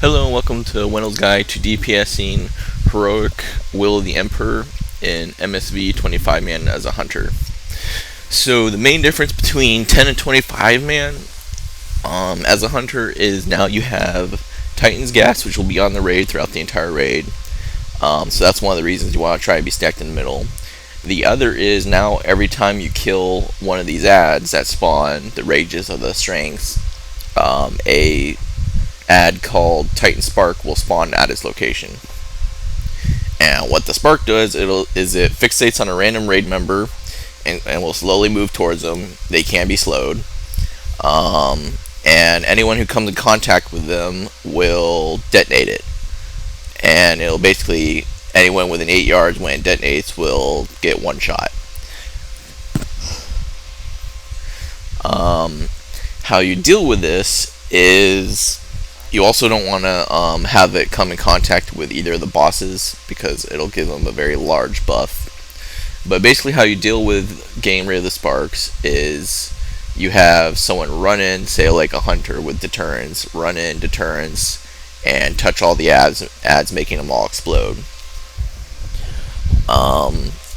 Hello and welcome to Wendell's Guide to DPSing Heroic Will of the Emperor in MSV 25-man as a hunter. So the main difference between 10 and 25-man as a hunter is now you have Titan's Gas, which will be on the raid throughout the entire raid. So that's one of the reasons you want to try to be stacked in the middle. The other is now every time you kill one of these adds that spawn the rages of the strengths, a ad called Titan Spark will spawn at its location. And what the spark does it fixates on a random raid member and will slowly move towards them. They can be slowed. And anyone who comes in contact with them will detonate it. And it'll basically, anyone within 8 yards when it detonates will get one shot. How you deal with this is you also don't want to have it come in contact with either of the bosses because it'll give them a very large buff. But basically how you deal with getting rid of the sparks is you have someone run in, say like a hunter with deterrence, run in, deterrence, and touch all the ads making them all explode.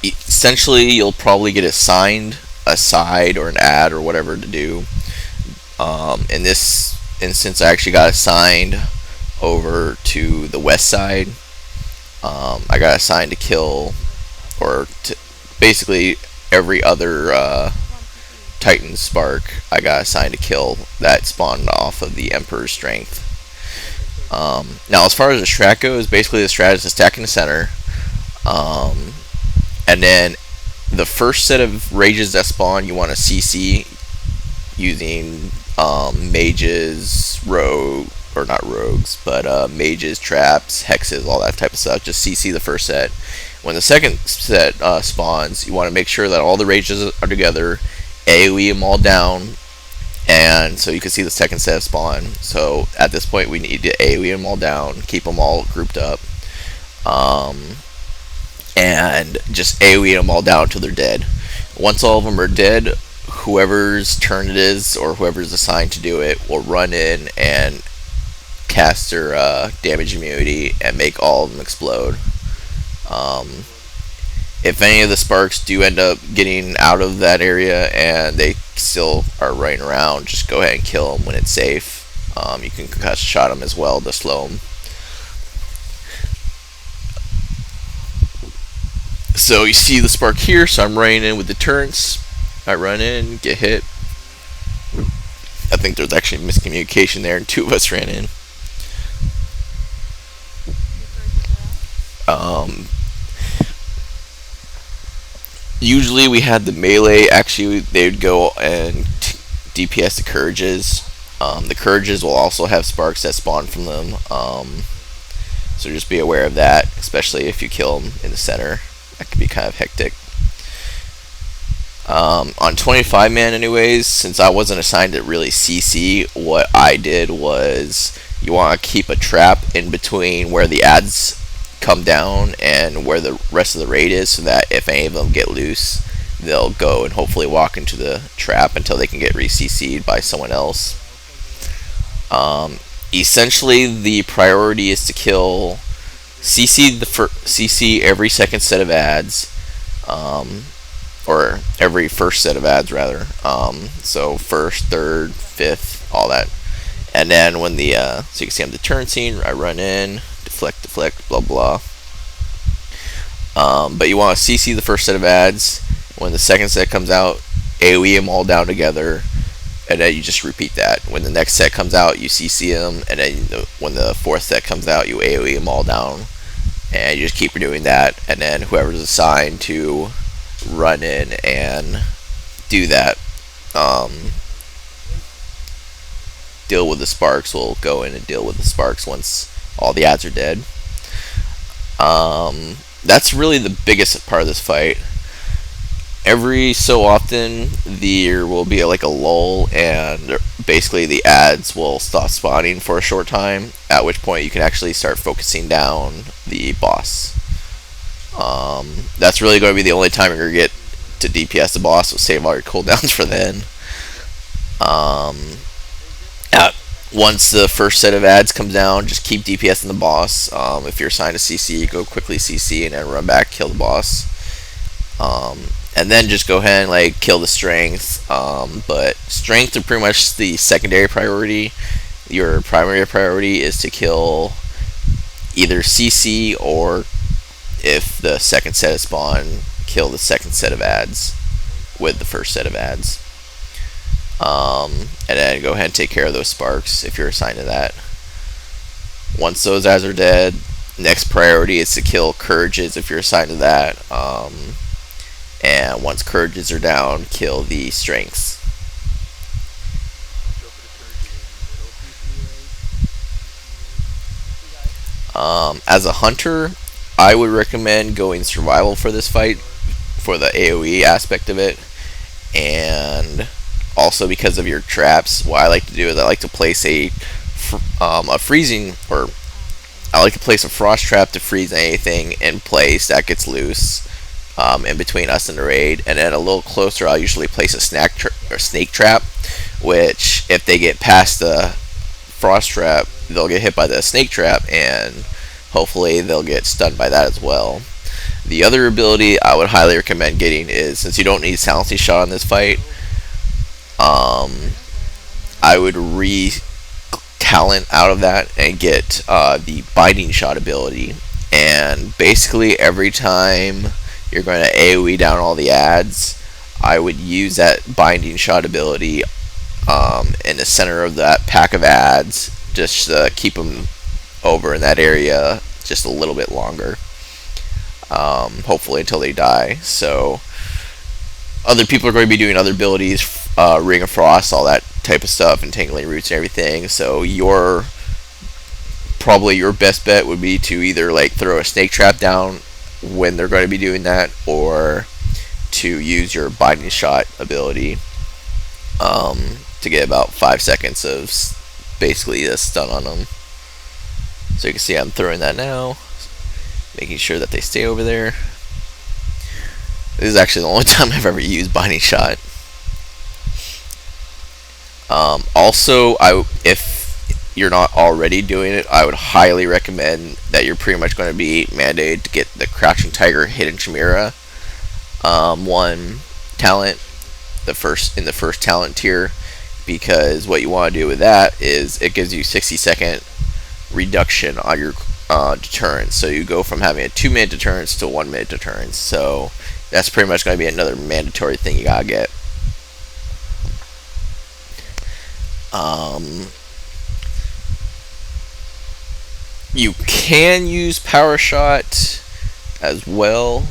Essentially you'll probably get assigned a side or an ad or whatever to do. In this instance I actually got assigned over to the west side. I got assigned to kill, or to basically every other Titan Spark I got assigned to kill that spawned off of the Emperor's strength. Now as far as the strat goes, basically the strat is to stack in the center, and then the first set of rages that spawn you want to CC using mages, or not rogues, but mages, traps, hexes, all that type of stuff. Just CC the first set. When the second set spawns, you want to make sure that all the rages are together, AoE them all down, and so you can see the second set spawn. So at this point we need to AoE them all down, keep them all grouped up, and just AoE them all down until they're dead. Once all of them are dead, whoever's turn it is, or whoever's assigned to do it, will run in and cast their damage immunity and make all of them explode. If any of the sparks do end up getting out of that area and they still are running around, just go ahead and kill them when it's safe. You can concuss shot them as well to slow them. So you see the spark here, so I'm running in with deterrence. I run in, get hit. I think there's actually miscommunication there, and two of us ran in. Usually we had the melee. Actually, they would go and DPS the courages. The courages will also have sparks that spawn from them. So just be aware of that, especially if you kill them in the center. That could be kind of hectic. On 25-man anyways, since I wasn't assigned to really CC, what I did was you want to keep a trap in between where the ads come down and where the rest of the raid is, so that if any of them get loose, they'll go and hopefully walk into the trap until they can get re-CC'd by someone else. Essentially the priority is to kill CC every second set of ads, or every first set of ads rather. So first, third, fifth, all that. And then when the so you can see I'm deterrent scene, I run in, deflect, blah blah. But you want to CC the first set of ads. When the second set comes out, AoE them all down together, and then you just repeat that. When the next set comes out, you CC them, and then when the fourth set comes out, you AoE them all down, and you just keep doing that. And then whoever's assigned to run in and do that, deal with the sparks, will go in and deal with the sparks once all the ads are dead. That's really the biggest part of this fight. Every so often there will be like a lull, and basically the ads will stop spawning for a short time, at which point you can actually start focusing down the boss. That's really going to be the only time you're going to get to DPS the boss, so save all your cooldowns for then. Once the first set of ads comes down, just keep DPSing the boss. If you're assigned to CC, go quickly CC and then run back, kill the boss. And then just go ahead and like kill the strength. But strength are pretty much the secondary priority. Your primary priority is to kill either CC, or if the second set is spawn, kill the second set of ads with the first set of ads. And then go ahead and take care of those sparks if you're assigned to that. Once those ads are dead, next priority is to kill courages if you're assigned to that. And once courages are down, kill the strengths. As a hunter, I would recommend going survival for this fight, for the AoE aspect of it, and also because of your traps. What I like to do is I like to place a freezing, or I like to place a frost trap to freeze anything in place that gets loose in between us and the raid. And then a little closer, I'll usually place a snake trap, which if they get past the frost trap, they'll get hit by the snake trap, and hopefully they'll get stunned by that as well. The other ability I would highly recommend getting is, since you don't need silencing shot in this fight, I would talent out of that and get the binding shot ability. And basically every time you're going to AoE down all the ads, I would use that binding shot ability in the center of that pack of ads, just to keep them over in that area just a little bit longer, hopefully until they die. So other people are going to be doing other abilities, Ring of Frost, all that type of stuff, and Tangling Roots and everything. So probably your best bet would be to either like throw a snake trap down when they're going to be doing that, or to use your binding shot ability to get about 5 seconds of basically a stun on them. So you can see I'm throwing that now, making sure that they stay over there. This is actually the only time I've ever used binding shot. Also, if you're not already doing it, I would highly recommend that you're pretty much going to be mandated to get the Crouching Tiger Hidden Chimera one talent, in the first talent tier, because what you want to do with that is it gives you 60-second reduction on your deterrence. So you go from having a 2-minute deterrence to 1-minute deterrence. So that's pretty much going to be another mandatory thing you gotta get. You can use Power Shot as well.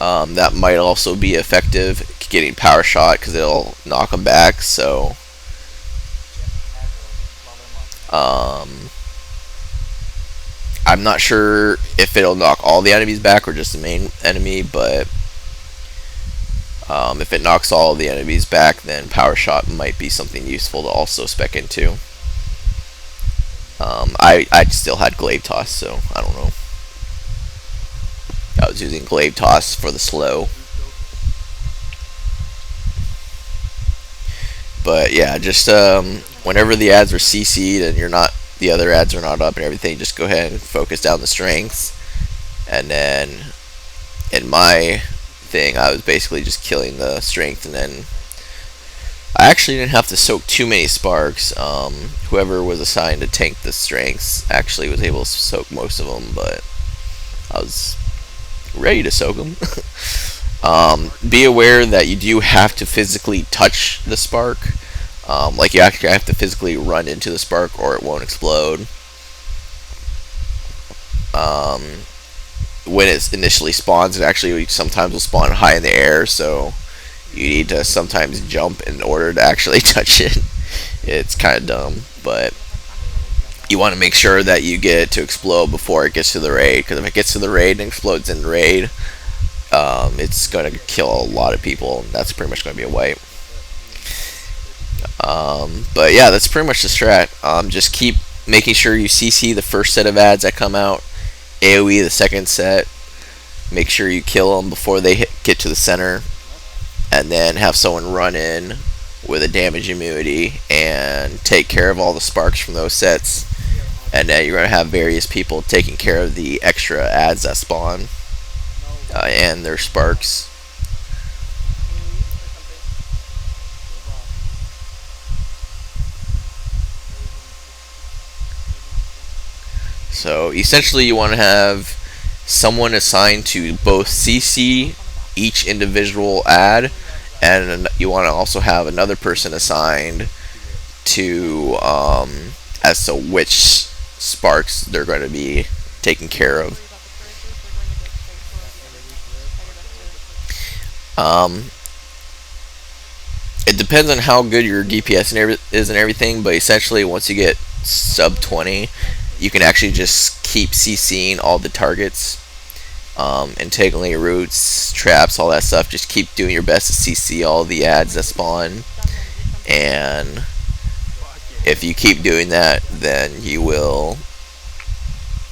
That might also be effective, getting Power Shot, because it'll knock them back. So I'm not sure if it'll knock all the enemies back or just the main enemy, but if it knocks all of the enemies back, then Power Shot might be something useful to also spec into. I still had Glaive Toss, so I don't know. I was using Glaive Toss for the slow. But yeah, just whenever the ads are CC'd and the other ads are not up and everything, just go ahead and focus down the strengths. And then in my thing, I was basically just killing the strength, and then I actually didn't have to soak too many sparks. Whoever was assigned to tank the strengths actually was able to soak most of them, but I was ready to soak them. Be aware that you do have to physically touch the spark. Like you actually have to physically run into the spark or it won't explode. When it initially spawns, it actually sometimes will spawn high in the air, so you need to sometimes jump in order to actually touch it. It's kind of dumb, but you want to make sure that you get it to explode before it gets to the raid, because if it gets to the raid and explodes in the raid, it's going to kill a lot of people, and that's pretty much going to be a wipe. But yeah, that's pretty much the strat. Just keep making sure you CC the first set of ads that come out, AoE the second set, make sure you kill them before they get to the center, and then have someone run in with a damage immunity and take care of all the sparks from those sets. And then you're going to have various people taking care of the extra ads that spawn and their sparks. So essentially, you want to have someone assigned to both CC each individual ad, and you want to also have another person assigned to as to which sparks they're going to be taking care of. Um, it depends on how good your DPS is and everything, but essentially, once you get sub 20, you can actually just keep CCing all the targets, entangling roots, traps, all that stuff. Just keep doing your best to CC all the ads that spawn, and if you keep doing that, then you will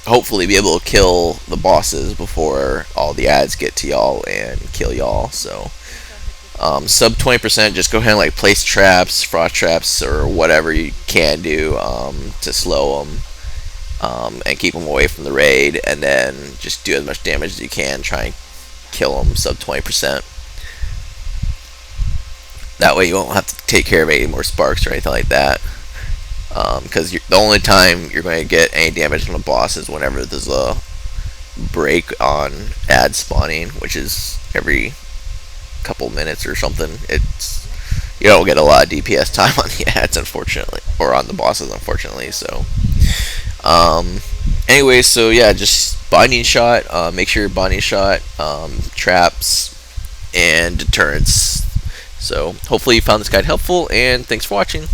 hopefully be able to kill the bosses before all the ads get to y'all and kill y'all. So sub 20%, just go ahead and like place traps, frost traps, or whatever you can do to slow them and keep them away from the raid, and then just do as much damage as you can. Try and kill them sub 20%. That way you won't have to take care of any more sparks or anything like that. Because the only time you're going to get any damage on the boss is whenever there's a break on ad spawning, which is every couple minutes or something. You don't get a lot of DPS time on the ads, unfortunately, or on the bosses, unfortunately. So, anyway, so yeah, just binding shot. Make sure your binding shot, traps, and deterrence. So hopefully you found this guide helpful, and thanks for watching.